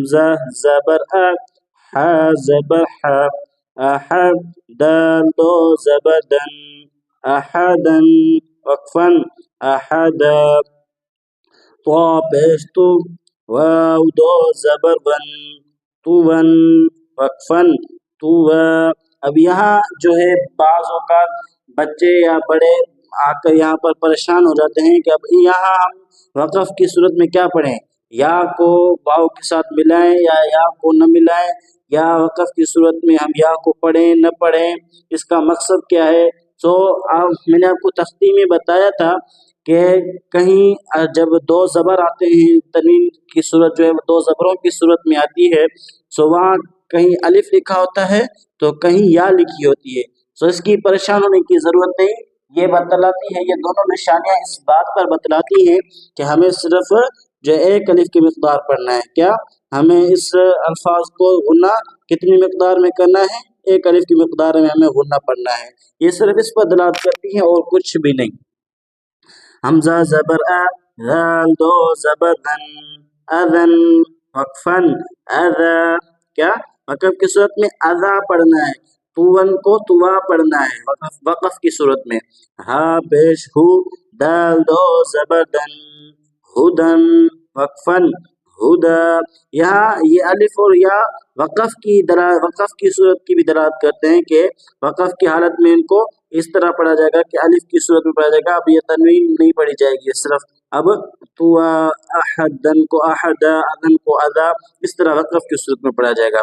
زبر ح زبر احد دال دو زبر دن احدن وقفا احدا طا پیش تو واو دو زبر ون طون وقفا طوا۔ اب یہاں جو ہے بعض اوقات بچے یا بڑے آ کر یہاں پر پریشان ہو جاتے ہیں کہ اب یہاں ہم وقف کی صورت میں کیا پڑھیں، یا کو واو کے ساتھ ملائیں یا کو نہ ملائیں، یا وقف کی صورت میں ہم یا کو پڑھیں نہ پڑھیں، اس کا مقصد کیا ہے۔ تو میں نے آپ کو تختی میں بتایا تھا کہ کہیں جب دو زبر آتے ہیں، تنوین کی صورت جو ہے وہ دو زبروں کی صورت میں آتی ہے، سو وہاں کہیں الف لکھا ہوتا ہے تو کہیں یا لکھی ہوتی ہے، سو اس کی پریشان ہونے کی ضرورت نہیں۔ یہ بتلاتی ہے، یہ دونوں نشانیاں اس بات پر بتلاتی ہیں کہ ہمیں صرف جو ایک الف کی مقدار پڑھنا ہے، کیا ہمیں اس الفاظ کو غنہ کتنی مقدار میں کرنا ہے، ایک الف کی مقدار میں ہمیں غنہ پڑھنا ہے، یہ صرف اس پر دلالت کرتی ہے اور کچھ بھی نہیں۔ حمزہ زبر ا ذال دو زبر دن اذن وقفا اذا، کیا وقف کی صورت میں اذا پڑھنا ہے، طون کو طوا پڑھنا ہے وقف کی صورت میں۔ ہا پیش ہو دال دو زبر دن ہدن وقفا ہدا، یہاں یہ الف اور یا وقف کی صورت کی بھی دلالت کرتے ہیں کہ وقف کی حالت میں ان کو اس طرح پڑھا جائے گا کہ الف کی صورت میں پڑھا جائے گا، اب یہ تنوین نہیں پڑھی جائے گی، صرف اب تو احدن کو احدا اذن کو اذا، اس طرح وقف کی صورت میں پڑھا جائے گا۔